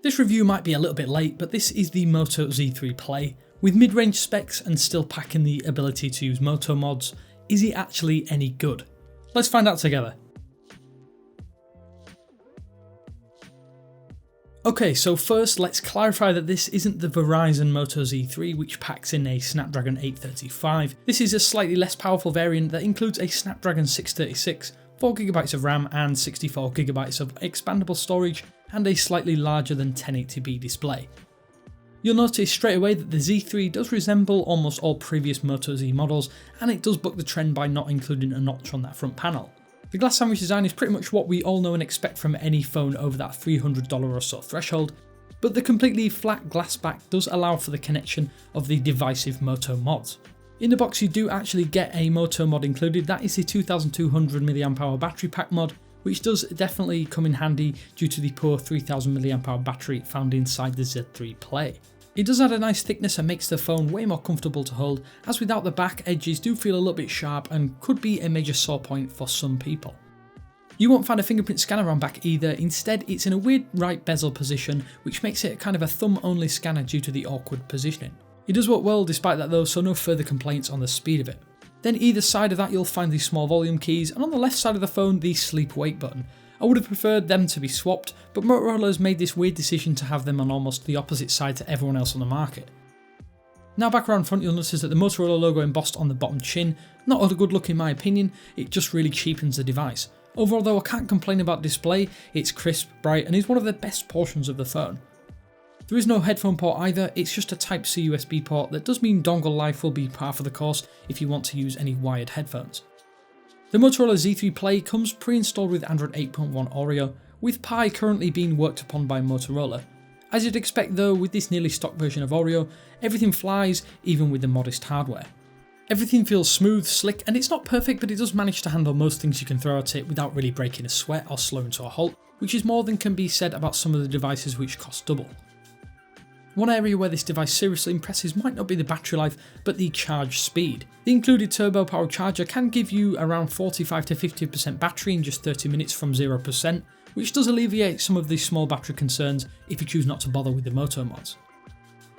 This review might be a little bit late, but this is the Moto Z3 Play. With mid-range specs and still packing the ability to use Moto Mods, is it actually any good? Let's find out together. Okay, so first let's clarify that this isn't the Verizon Moto Z3 which packs in a Snapdragon 835. This is a slightly less powerful variant that includes a Snapdragon 636, 4GB of RAM and 64GB of expandable storage and a slightly larger than 1080p display. You'll notice straight away that the Z3 does resemble almost all previous Moto Z models, and it does buck the trend by not including a notch on that front panel. The glass sandwich design is pretty much what we all know and expect from any phone over that $300 or so threshold, but the completely flat glass back does allow for the connection of the divisive Moto Mods. In the box you do actually get a Moto mod included, that is the 2200 mAh battery pack mod, which does definitely come in handy due to the poor 3000 mAh battery found inside the Z3 Play. It does add a nice thickness and makes the phone way more comfortable to hold, as without the back edges do feel a little bit sharp and could be a major sore point for some people. You won't find a fingerprint scanner on back either, instead it's in a weird right bezel position which makes it kind of a thumb only scanner due to the awkward positioning. It does work well despite that though, so no further complaints on the speed of it. Then either side of that you'll find the small volume keys, and on the left side of the phone the sleep wake button. I would have preferred them to be swapped, but Motorola has made this weird decision to have them on almost the opposite side to everyone else on the market. Now back around front you'll notice that the Motorola logo embossed on the bottom chin, not all the good look in my opinion, it just really cheapens the device. Overall though I can't complain about display, it's crisp, bright and is one of the best portions of the phone. There is no headphone port either, it's just a Type-C USB port that does mean dongle life will be par for the course if you want to use any wired headphones. The Motorola Z3 Play comes pre-installed with Android 8.1 Oreo, with Pie currently being worked upon by Motorola. As you'd expect though, with this nearly stock version of Oreo, everything flies even with the modest hardware. Everything feels smooth, slick, and it's not perfect but it does manage to handle most things you can throw at it without really breaking a sweat or slowing to a halt, which is more than can be said about some of the devices which cost double. One area where this device seriously impresses might not be the battery life, but the charge speed. The included turbo powered charger can give you around 45 to 50% battery in just 30 minutes from 0%, which does alleviate some of the small battery concerns if you choose not to bother with the Moto Mods.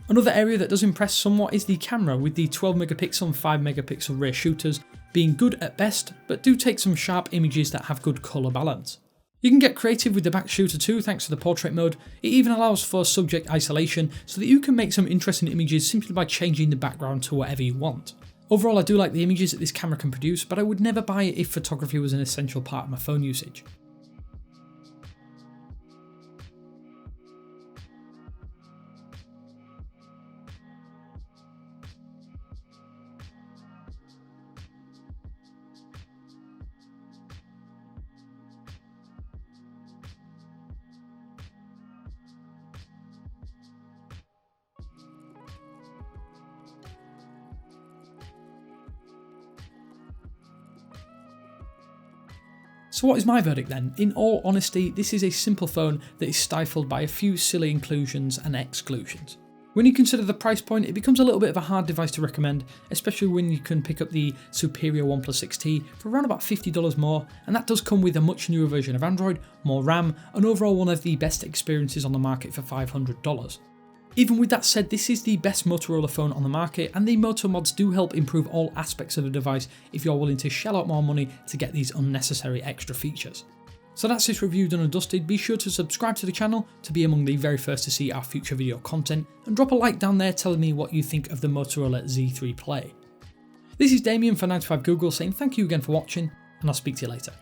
Another area that does impress somewhat is the camera, with the 12MP and 5MP rear shooters being good at best, but do take some sharp images that have good colour balance. You can get creative with the back shooter too thanks to the portrait mode. It even allows for subject isolation so that you can make some interesting images simply by changing the background to whatever you want. Overall I do like the images that this camera can produce, but I would never buy it if photography was an essential part of my phone usage. So what is my verdict then? In all honesty, this is a simple phone that is stifled by a few silly inclusions and exclusions. When you consider the price point, it becomes a little bit of a hard device to recommend, especially when you can pick up the superior OnePlus 6T for around about $50 more, and that does come with a much newer version of Android, more RAM, and overall one of the best experiences on the market for $500. Even with that said, this is the best Motorola phone on the market, and the Moto Mods do help improve all aspects of the device if you're willing to shell out more money to get these unnecessary extra features. So that's this review done and dusted. Be sure to subscribe to the channel to be among the very first to see our future video content, and drop a like down there telling me what you think of the Motorola Z3 Play. This is Damien for 9to5Google saying thank you again for watching, and I'll speak to you later.